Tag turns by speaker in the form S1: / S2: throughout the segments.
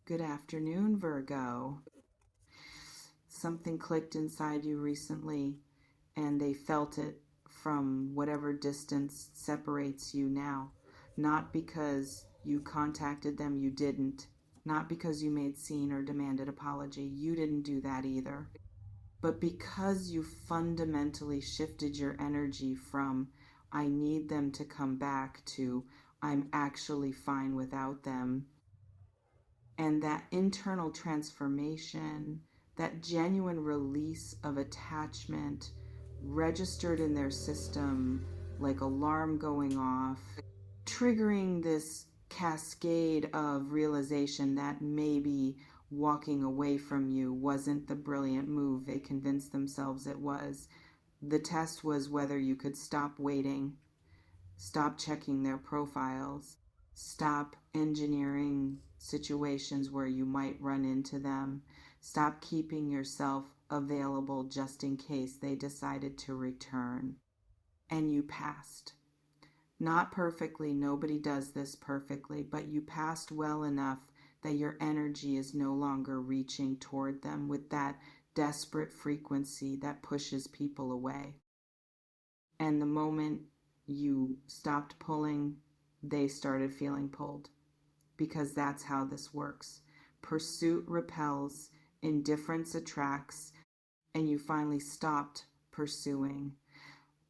S1: Good afternoon, Virgo. Something clicked inside you recently, and they felt it from whatever distance separates you now. Not because you contacted them, you didn't. Not because you made scene or demanded apology, you didn't do that either. But because you fundamentally shifted your energy from, I need them to come back, to, I'm actually fine without them, and that internal transformation, that genuine release of attachment registered in their system like alarm going off, triggering this cascade of realization that maybe walking away from you wasn't the brilliant move they convinced themselves it was. The test was whether you could stop waiting, stop checking their profiles, stop engineering situations where you might run into them, stop keeping yourself available just in case they decided to return. And you passed. Not perfectly, nobody does this perfectly, but you passed well enough that your energy is no longer reaching toward them with that desperate frequency that pushes people away. And the moment you stopped pulling, they started feeling pulled, because that's how this works. Pursuit repels, indifference attracts, and you finally stopped pursuing.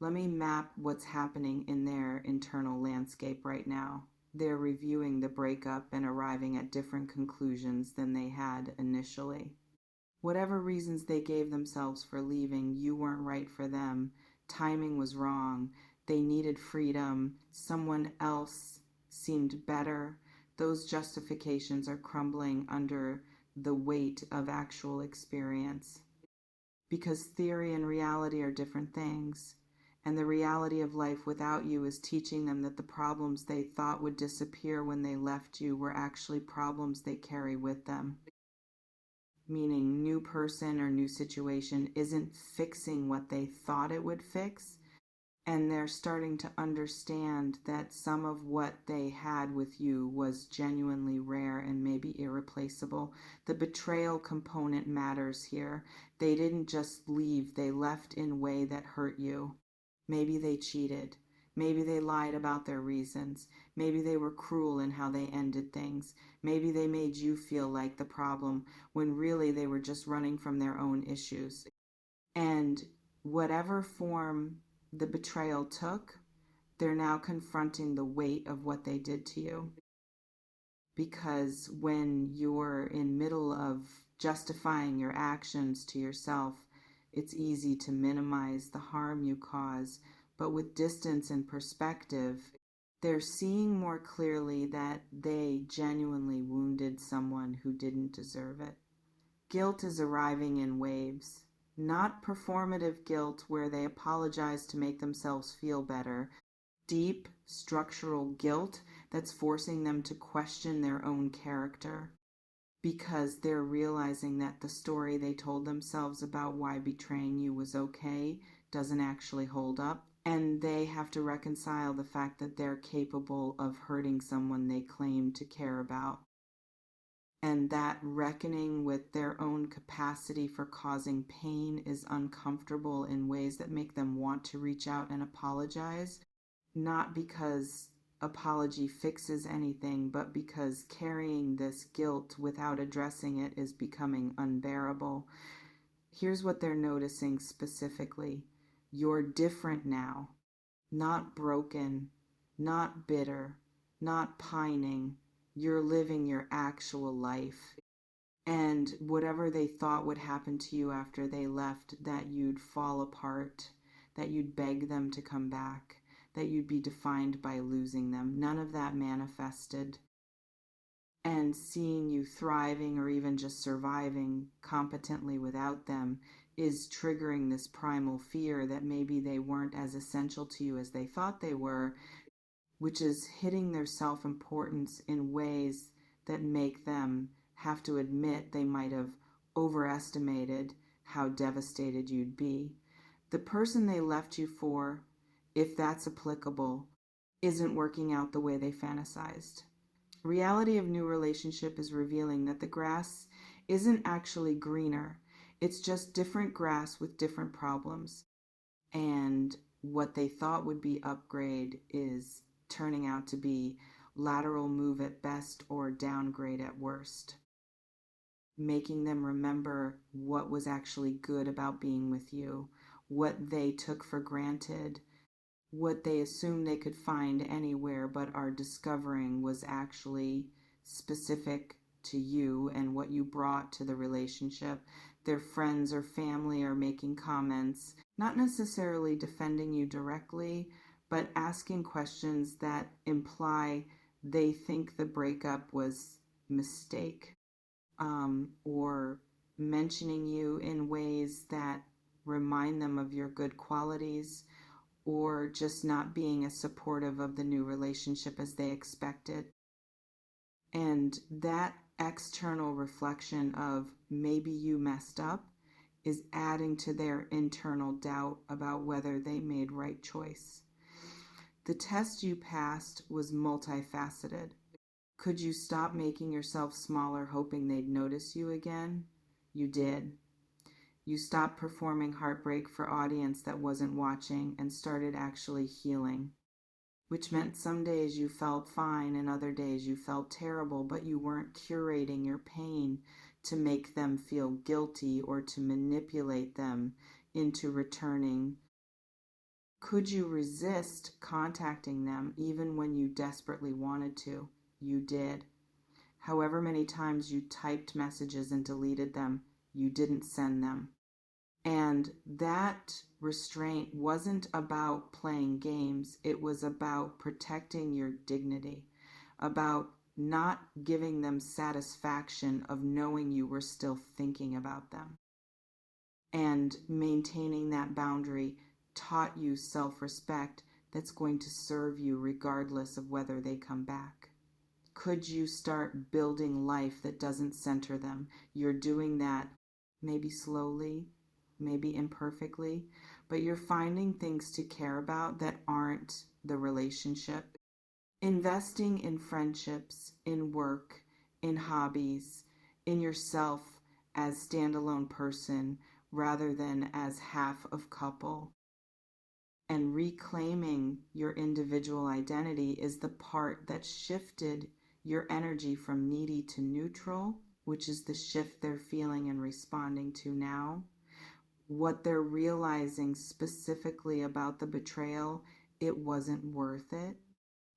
S1: Let me map what's happening in their internal landscape right now. They're reviewing the breakup and arriving at different conclusions than they had initially. Whatever reasons they gave themselves for leaving, you weren't right for them. Timing was wrong. They needed freedom. Someone else seemed better. Those justifications are crumbling under the weight of actual experience. Because theory and reality are different things. And the reality of life without you is teaching them that the problems they thought would disappear when they left you were actually problems they carry with them. Meaning, new person or new situation isn't fixing what they thought it would fix, and they're starting to understand that some of what they had with you was genuinely rare and maybe irreplaceable. The betrayal component matters here. They didn't just leave, they left in a way that hurt you. Maybe they cheated. Maybe they lied about their reasons. Maybe they were cruel in how they ended things. Maybe they made you feel like the problem when really they were just running from their own issues. And whatever form the betrayal took, they're now confronting the weight of what they did to you. Because when you're in middle of justifying your actions to yourself, it's easy to minimize the harm you cause. But with distance and perspective, they're seeing more clearly that they genuinely wounded someone who didn't deserve it. Guilt is arriving in waves. Not performative guilt where they apologize to make themselves feel better. Deep structural guilt that's forcing them to question their own character, because they're realizing that the story they told themselves about why betraying you was okay doesn't actually hold up, and they have to reconcile the fact that they're capable of hurting someone they claim to care about. And that reckoning with their own capacity for causing pain is uncomfortable in ways that make them want to reach out and apologize, not because apology fixes anything, but because carrying this guilt without addressing it is becoming unbearable. Here's what they're noticing specifically. You're different now. Not broken, not bitter, not pining. You're living your actual life. And whatever they thought would happen to you after they left, that you'd fall apart, that you'd beg them to come back, that you'd be defined by losing them, none of that manifested. And seeing you thriving or even just surviving competently without them is triggering this primal fear that maybe they weren't as essential to you as they thought they were, which is hitting their self-importance in ways that make them have to admit they might have overestimated how devastated you'd be. The person they left you for, if that's applicable, isn't working out the way they fantasized. Reality of new relationship is revealing that the grass isn't actually greener. It's just different grass with different problems. And what they thought would be upgrade is turning out to be lateral move at best or downgrade at worst, making them remember what was actually good about being with you, what they took for granted, what they assumed they could find anywhere, but are discovering was actually specific to you and what you brought to the relationship. Their friends or family are making comments, not necessarily defending you directly, but asking questions that imply they think the breakup was mistake, or mentioning you in ways that remind them of your good qualities, or just not being as supportive of the new relationship as they expected. And that external reflection of maybe you messed up is adding to their internal doubt about whether they made right choice. The test you passed was multifaceted. Could you stop making yourself smaller hoping they'd notice you again? You did. You stopped performing heartbreak for audience that wasn't watching and started actually healing, which meant some days you felt fine and other days you felt terrible, but you weren't curating your pain to make them feel guilty or to manipulate them into returning. Could you resist contacting them even when you desperately wanted to? You did. However many times you typed messages and deleted them, you didn't send them. And that restraint wasn't about playing games. It was about protecting your dignity, about not giving them satisfaction of knowing you were still thinking about them. And maintaining that boundary taught you self-respect that's going to serve you regardless of whether they come back. Could you start building life that doesn't center them? You're doing that maybe slowly, maybe imperfectly, but you're finding things to care about that aren't the relationship. Investing in friendships, in work, in hobbies, in yourself as standalone person rather than as half of couple. And reclaiming your individual identity is the part that shifted your energy from needy to neutral, which is the shift they're feeling and responding to now. What they're realizing specifically about the betrayal, it wasn't worth it.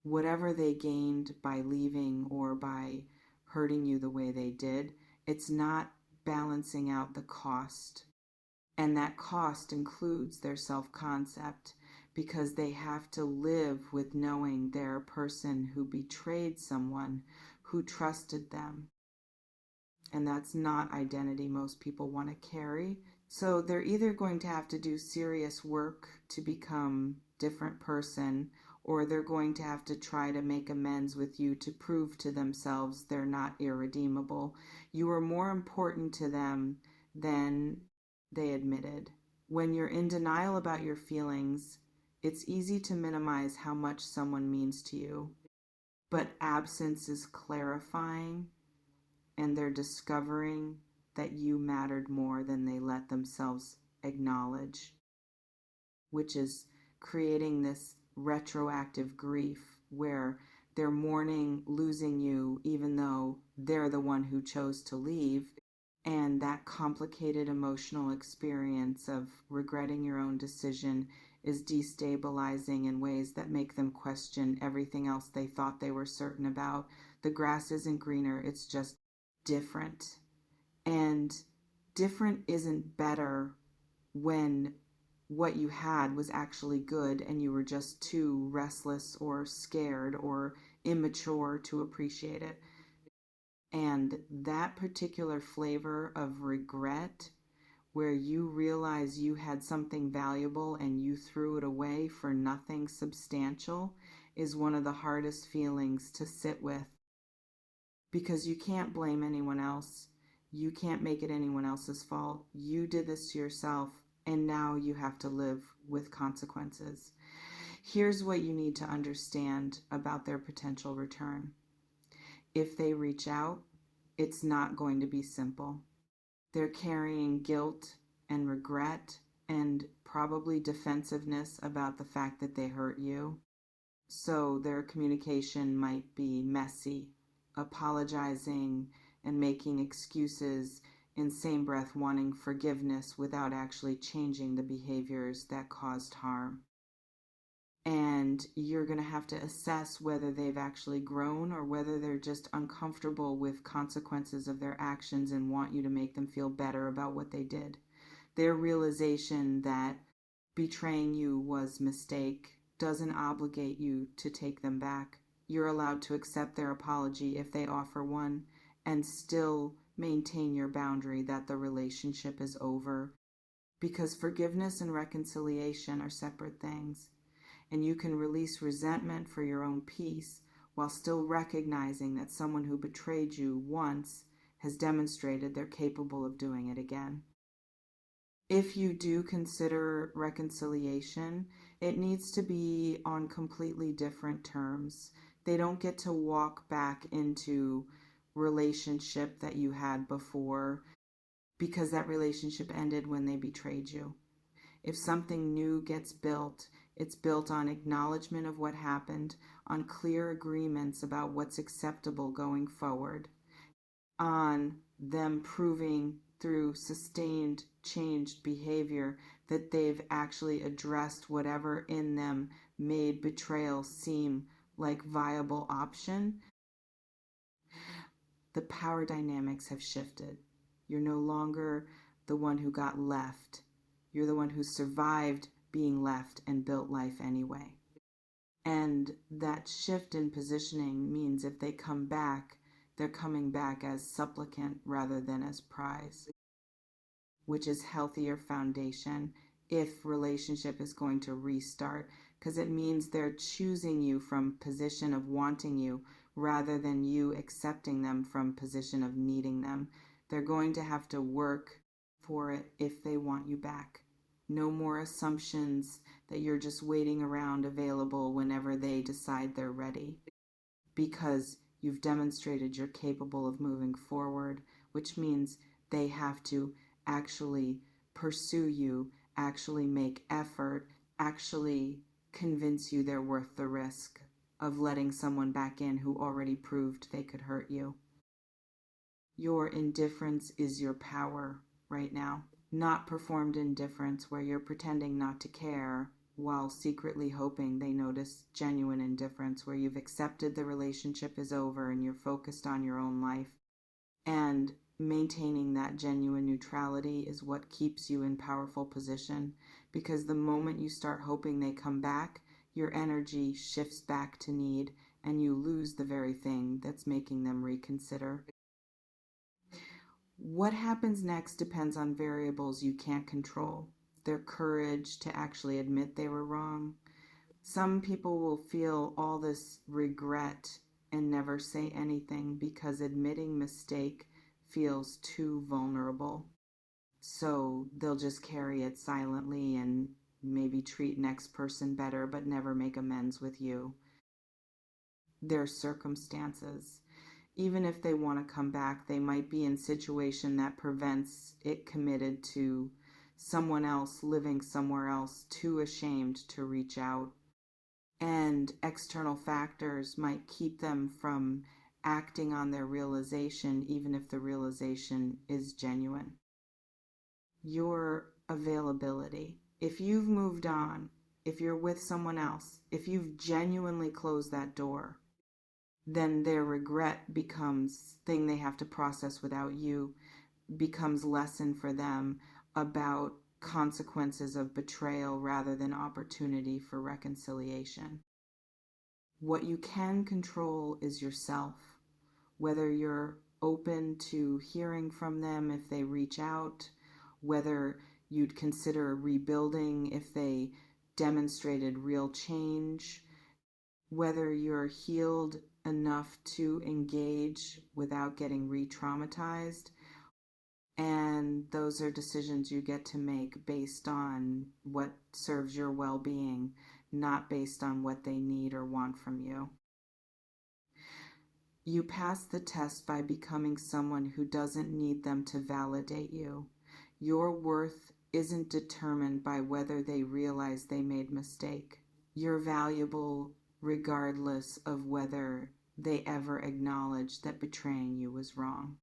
S1: Whatever they gained by leaving or by hurting you the way they did, it's not balancing out the cost. And that cost includes their self-concept, because they have to live with knowing they're a person who betrayed someone who trusted them. And that's not identity most people want to carry. So they're either going to have to do serious work to become a different person, or they're going to have to try to make amends with you to prove to themselves they're not irredeemable. You are more important to them than they admitted. When you're in denial about your feelings, it's easy to minimize how much someone means to you. But absence is clarifying, and they're discovering that you mattered more than they let themselves acknowledge, which is creating this retroactive grief where they're mourning losing you even though they're the one who chose to leave. And that complicated emotional experience of regretting your own decision is destabilizing in ways that make them question everything else they thought they were certain about. The grass isn't greener, it's just different. And different isn't better when what you had was actually good and you were just too restless or scared or immature to appreciate it. And that particular flavor of regret, where you realize you had something valuable and you threw it away for nothing substantial, is one of the hardest feelings to sit with, because you can't blame anyone else. You can't make it anyone else's fault. You did this to yourself, and now you have to live with consequences. Here's what you need to understand about their potential return. If they reach out, it's not going to be simple. They're carrying guilt and regret and probably defensiveness about the fact that they hurt you. So their communication might be messy, apologizing and making excuses, in same breath wanting forgiveness without actually changing the behaviors that caused harm. And you're going to have to assess whether they've actually grown or whether they're just uncomfortable with consequences of their actions and want you to make them feel better about what they did. Their realization that betraying you was a mistake doesn't obligate you to take them back. You're allowed to accept their apology if they offer one and still maintain your boundary that the relationship is over, because forgiveness and reconciliation are separate things. And you can release resentment for your own peace while still recognizing that someone who betrayed you once has demonstrated they're capable of doing it again. If you do consider reconciliation, it needs to be on completely different terms. They don't get to walk back into relationship that you had before because that relationship ended when they betrayed you. If something new gets built, it's built on acknowledgement of what happened, on clear agreements about what's acceptable going forward, on them proving through sustained changed behavior that they've actually addressed whatever in them made betrayal seem like viable option. The power dynamics have shifted. You're no longer the one who got left. You're the one who survived being left and built life anyway. And that shift in positioning means if they come back, they're coming back as supplicant rather than as prize, which is healthier foundation if relationship is going to restart, because it means they're choosing you from position of wanting you rather than you accepting them from position of needing them. They're going to have to work for it if they want you back. No more assumptions that you're just waiting around available whenever they decide they're ready, because you've demonstrated you're capable of moving forward, which means they have to actually pursue you, actually make effort, actually convince you they're worth the risk of letting someone back in who already proved they could hurt you. Your indifference is your power right now. Not performed indifference where you're pretending not to care while secretly hoping they notice genuine indifference, where you've accepted the relationship is over and you're focused on your own life. And maintaining that genuine neutrality is what keeps you in powerful position, because the moment you start hoping they come back, your energy shifts back to need and you lose the very thing that's making them reconsider. What happens next depends on variables you can't control. Their courage to actually admit they were wrong. Some people will feel all this regret and never say anything because admitting mistake feels too vulnerable. So they'll just carry it silently and maybe treat next person better but never make amends with you. Their circumstances. Even if they want to come back, they might be in a situation that prevents it committed to someone else living somewhere else, too ashamed to reach out. And external factors might keep them from acting on their realization, even if the realization is genuine. Your availability. If you've moved on, if you're with someone else, if you've genuinely closed that door, then their regret becomes thing they have to process without you, becomes lesson for them about consequences of betrayal rather than opportunity for reconciliation. What you can control is yourself, whether you're open to hearing from them if they reach out, whether you'd consider rebuilding if they demonstrated real change, whether you're healed enough to engage without getting re-traumatized. And those are decisions you get to make based on what serves your well-being, not based on what they need or want from you. You pass the test by becoming someone who doesn't need them to validate you. Your worth isn't determined by whether they realize they made a mistake. You're valuable regardless of whether they ever acknowledge that betraying you was wrong.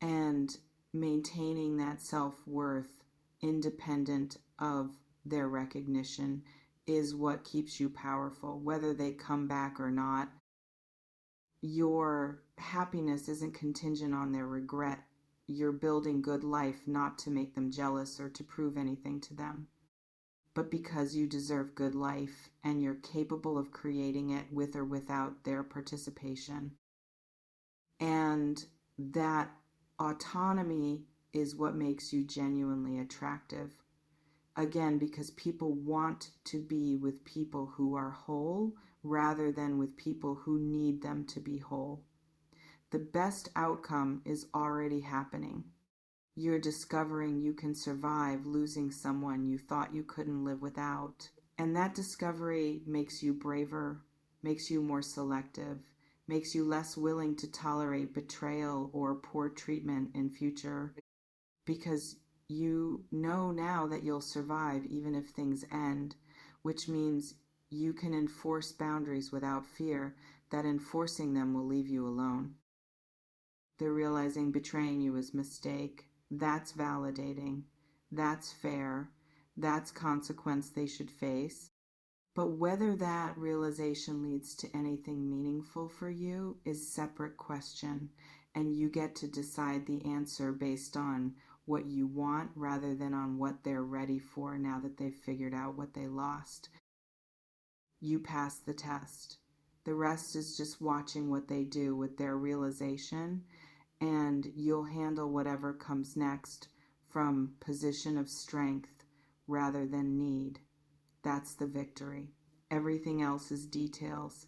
S1: And maintaining that self-worth independent of their recognition is what keeps you powerful. Whether they come back or not, your happiness isn't contingent on their regret. You're building good life not to make them jealous or to prove anything to them, but because you deserve good life and you're capable of creating it with or without their participation. And that autonomy is what makes you genuinely attractive. Again, because people want to be with people who are whole rather than with people who need them to be whole. The best outcome is already happening. You're discovering you can survive losing someone you thought you couldn't live without. And that discovery makes you braver, makes you more selective, makes you less willing to tolerate betrayal or poor treatment in future, because you know now that you'll survive even if things end, which means you can enforce boundaries without fear that enforcing them will leave you alone. They're realizing betraying you is a mistake. That's validating. That's fair. That's consequence they should face. But whether that realization leads to anything meaningful for you is a separate question, and you get to decide the answer based on what you want rather than on what they're ready for now that they've figured out what they lost. You pass the test. The rest is just watching what they do with their realization, and you'll handle whatever comes next from position of strength rather than need. That's the victory. Everything else is details.